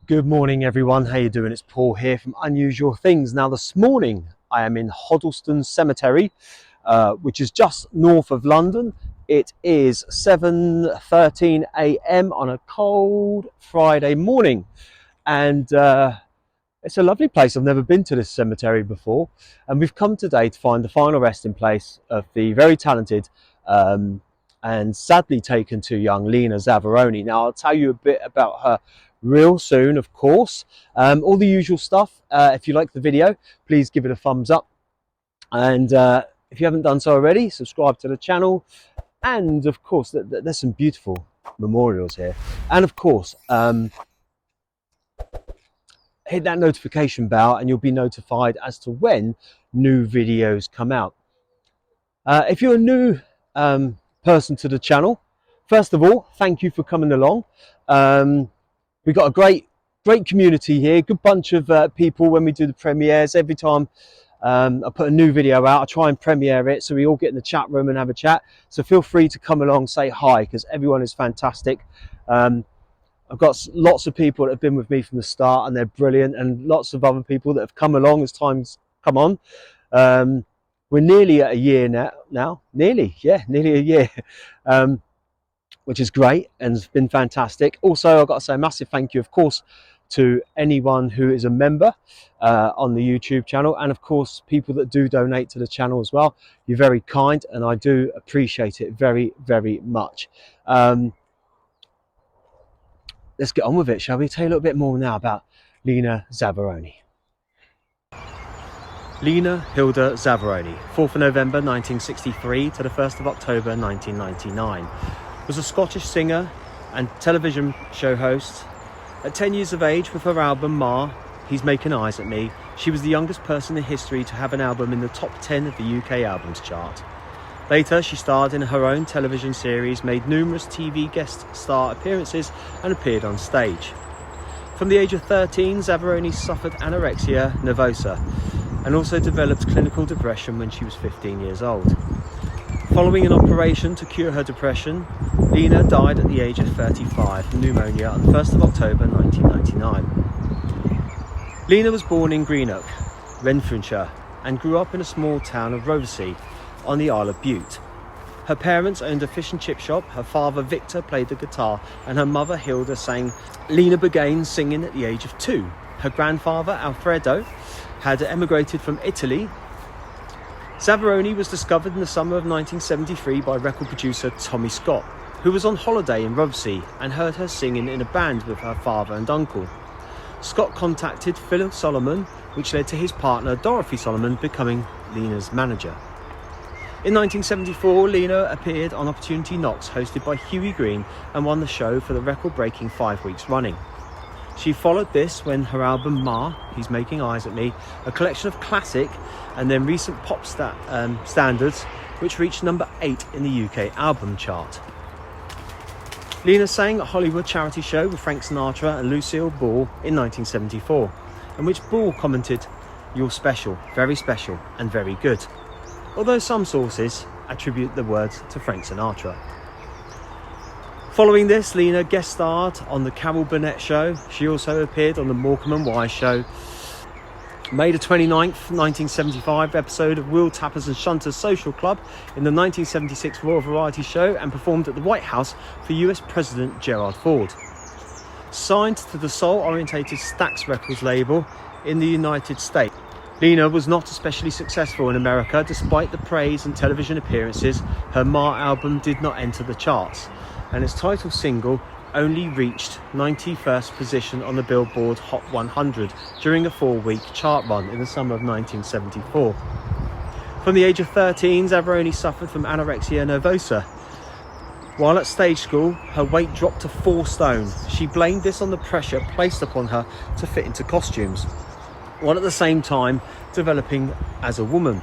Good morning everyone, how you doing? It's Paul here from Unusual Things. Now this morning I am in Hoddleston Cemetery, which is just north of London. It is 7:13 a.m. on a cold Friday morning, and it's a lovely place. I've never been to this cemetery before, and we've come today to find the final resting place of the very talented and sadly taken too young Lena Zavaroni. Now I'll tell you a bit about her real soon, of course. All the usual stuff. If you like the video, please give it a thumbs up, and if you haven't done so already, subscribe to the channel. And of course there's some beautiful memorials here, and of course hit that notification bell and you'll be notified as to when new videos come out. If you're a new person to the channel, first of all, thank you for coming along. We've got a great community here, good bunch of people. When we do the premieres, every time I put a new video out, I try and premiere it so we all get in the chat room and have a chat. So feel free to come along, say hi, because everyone is fantastic. I've got lots of people that have been with me from the start and they're brilliant, and lots of other people that have come along as time's come on. We're nearly at a year now. Nearly a year, which is great and it's been fantastic. Also, I've got to say a massive thank you, of course, to anyone who is a member on the YouTube channel, and of course people that do donate to the channel as well. You're very kind and I do appreciate it very, very much. Let's get on with it, shall we? Tell you a little bit more now about Lena Zavaroni. Lena Hilda Zavaroni, 4th of November 1963 to the 1st of October 1999, was a Scottish singer and television show host. At 10 years of age, with her album Ma, He's Making Eyes at Me, she was the youngest person in history to have an album in the top 10 of the UK albums chart. Later, she starred in her own television series, made numerous TV guest star appearances and appeared on stage. From the age of 13, Zavaroni suffered anorexia nervosa and also developed clinical depression when she was 15 years old. Following an operation to cure her depression, Lena died at the age of 35 from pneumonia on the 1st of October 1999. Lena was born in Greenock, Renfrewshire, and grew up in a small town of Roversey on the Isle of Bute. Her parents owned a fish and chip shop. Her father Victor played the guitar and her mother Hilda sang. Lena began singing at the age of 2. Her grandfather Alfredo had emigrated from Italy. Zavaroni was discovered in the summer of 1973 by record producer Tommy Scott, who was on holiday in Roversey and heard her singing in a band with her father and uncle. Scott contacted Phil Solomon, which led to his partner Dorothy Solomon becoming Lena's manager. In 1974, Lena appeared on Opportunity Knocks, hosted by Hughie Green, and won the show for the record-breaking 5 weeks running. She followed this when her album Ma, He's Making Eyes at Me, a collection of classic and then recent pop standards, which reached number 8 in the UK album chart. Lena sang at Hollywood charity show with Frank Sinatra and Lucille Ball in 1974, in which Ball commented, "You're special, very special and very good," although some sources attribute the words to Frank Sinatra. Following this, Lena guest starred on the Carol Burnett Show. She also appeared on the Morecambe and Wise Show. May the 29th, 1975 episode of Will Tappers and Shunters Social Club in the 1976 Royal Variety Show, and performed at the White House for US President Gerald Ford. Signed to the soul-orientated Stax Records label in the United States. Lena was not especially successful in America. Despite the praise and television appearances, her Ma album did not enter the charts, and its title single only reached 91st position on the Billboard Hot 100 during a 4-week chart run in the summer of 1974. From the age of 13, Zavaroni suffered from anorexia nervosa. While at stage school, her weight dropped to 4 stone. She blamed this on the pressure placed upon her to fit into costumes, while at the same time developing as a woman.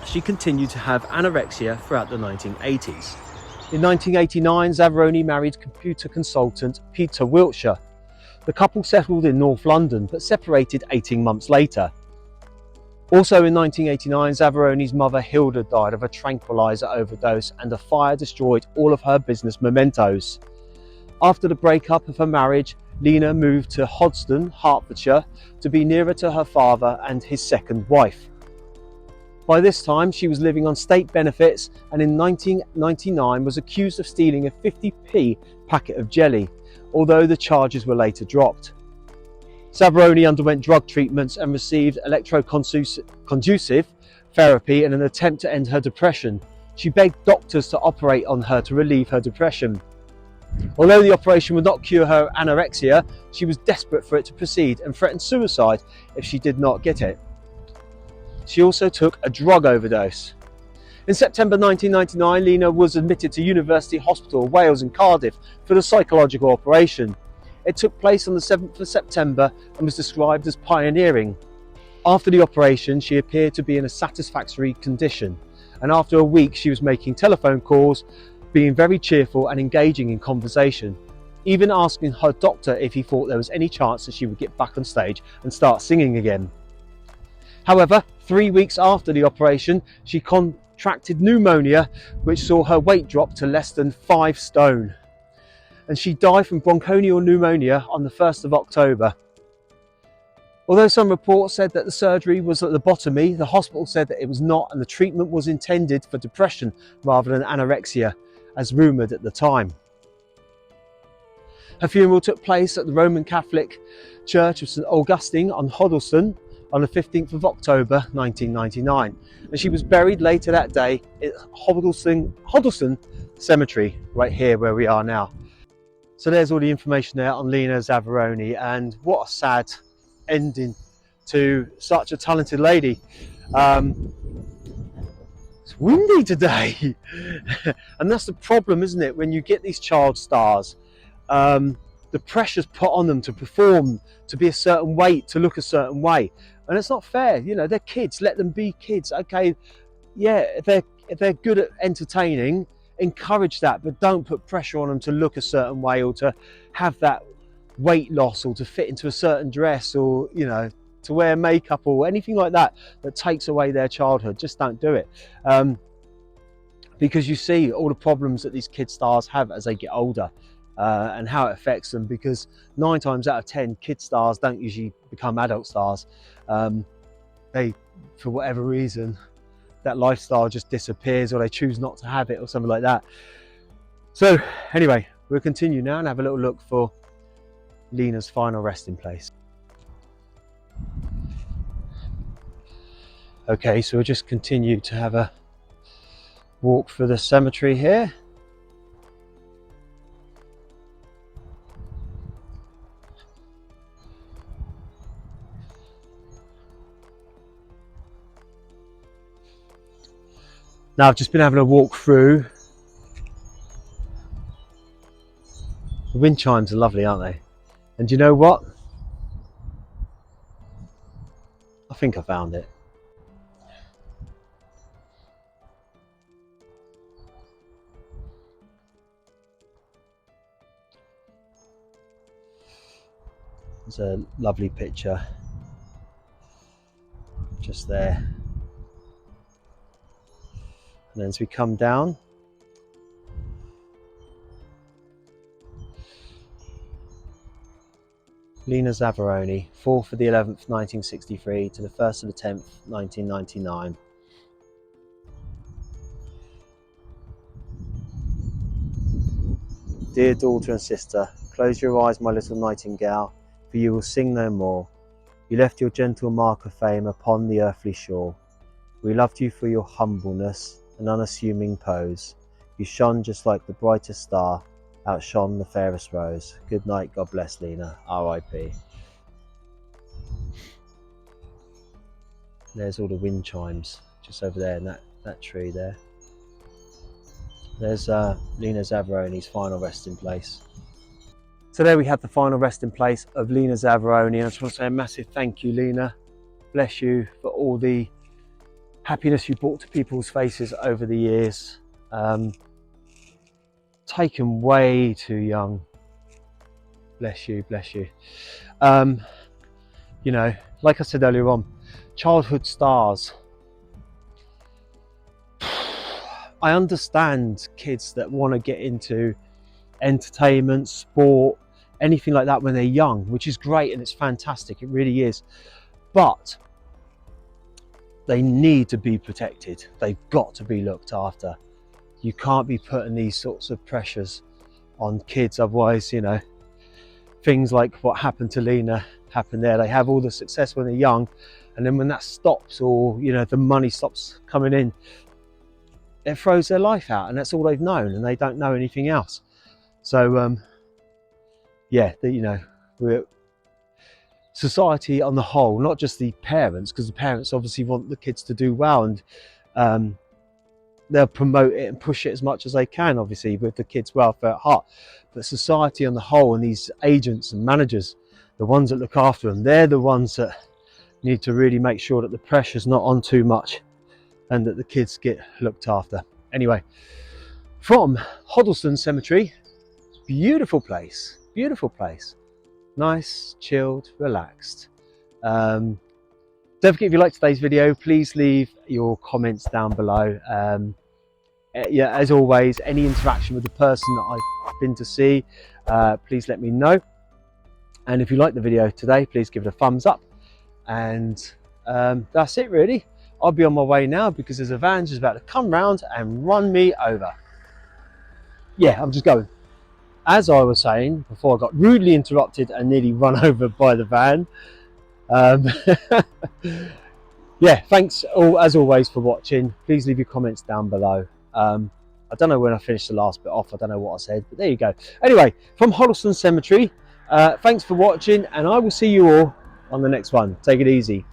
She continued to have anorexia throughout the 1980s. In 1989, Zavaroni married computer consultant Peter Wiltshire. The couple settled in North London, but separated 18 months later. Also in 1989, Zavaroni's mother Hilda died of a tranquilizer overdose, and a fire destroyed all of her business mementos. After the breakup of her marriage, Lena moved to Hoddesdon, Hertfordshire, to be nearer to her father and his second wife. By this time, she was living on state benefits and in 1999 was accused of stealing a 50p packet of jelly, although the charges were later dropped. Zavaroni underwent drug treatments and received electroconducive therapy in an attempt to end her depression. She begged doctors to operate on her to relieve her depression. Although the operation would not cure her anorexia, she was desperate for it to proceed and threatened suicide if she did not get it. She also took a drug overdose. In September 1999, Lena was admitted to University Hospital of Wales in Cardiff for the psychological operation. It took place on the 7th of September and was described as pioneering. After the operation, she appeared to be in a satisfactory condition, and after a week she was making telephone calls, being very cheerful and engaging in conversation, even asking her doctor if he thought there was any chance that she would get back on stage and start singing again. However, 3 weeks after the operation, she contracted pneumonia, which saw her weight drop to less than 5 stone. And she died from bronchial pneumonia on the 1st of October. Although some reports said that the surgery was a lobotomy, the hospital said that it was not, and the treatment was intended for depression rather than anorexia, as rumoured at the time. Her funeral took place at the Roman Catholic Church of St Augustine on Hoddesdon on the 15th of October 1999, and she was buried later that day at Hoddesdon Cemetery, right here where we are now. So there's all the information there on Lena Zavaroni, and what a sad ending to such a talented lady. It's windy today and that's the problem, isn't it, when you get these child stars. The pressure's put on them to perform, to be a certain weight, to look a certain way, and it's not fair. You know, they're kids, let them be kids. Okay, yeah, if they're good at entertaining, encourage that, but don't put pressure on them to look a certain way or to have that weight loss or to fit into a certain dress or, you know, to wear makeup or anything like that that takes away their childhood. Just don't do it, because you see all the problems that these kid stars have as they get older, and how it affects them, because 9 times out of 10 kid stars don't usually become adult stars. They, for whatever reason, that lifestyle just disappears, or they choose not to have it or something like that. So anyway, we'll continue now and have a little look for Lena's final resting place. Okay, so we'll just continue to have a walk through the cemetery here. Now I've just been having a walk through. The wind chimes are lovely, aren't they? And you know what? I think I found it. There's a lovely picture just there. And then as we come down, Lena Zavaroni, 4th of the 11th, 1963 to the 1st of the 10th, 1999. Dear daughter and sister, close your eyes, my little nightingale, for you will sing no more. You left your gentle mark of fame upon the earthly shore. We loved you for your humbleness and unassuming pose. You shone just like the brightest star, outshone the fairest rose. Good night, God bless Lena, R.I.P. There's all the wind chimes just over there in that tree there. There's Lena Zavaroni's final resting place. So there we have the final resting place of Lena Zavaroni, and I just want to say a massive thank you, Lena. Bless you for all the happiness you brought to people's faces over the years. Taken way too young. Bless you, bless you. You know, like I said earlier on, childhood stars. I understand kids that want to get into entertainment, sport, anything like that when they're young, which is great and it's fantastic, it really is. But they need to be protected. They've got to be looked after. You can't be putting these sorts of pressures on kids, otherwise, you know, things like what happened to Lena happen there. They have all the success when they're young, and then when that stops, or you know, the money stops coming in, it throws their life out, and that's all they've known, and they don't know anything else. So yeah, you know, we're society on the whole, not just the parents, because the parents obviously want the kids to do well, and they'll promote it and push it as much as they can, obviously with the kids' welfare at heart. But society on the whole, and these agents and managers, the ones that look after them, they're the ones that need to really make sure that the pressure's not on too much and that the kids get looked after. Anyway, from Hoddleston Cemetery, beautiful place, nice, chilled, relaxed. Don't forget, if you like today's video, please leave your comments down below. Yeah, as always, any interaction with the person that I've been to see, please let me know. And if you like the video today, please give it a thumbs up. And that's it really. I'll be on my way now because there's a van just about to come round and run me over. Yeah, I'm just going. As I was saying before, I got rudely interrupted and nearly run over by the van. Yeah, thanks as always for watching. Please leave your comments down below. I don't know when I finished the last bit off. I don't know what I said, but there you go. Anyway, from Hoddleston Cemetery, thanks for watching, and I will see you all on the next one. Take it easy.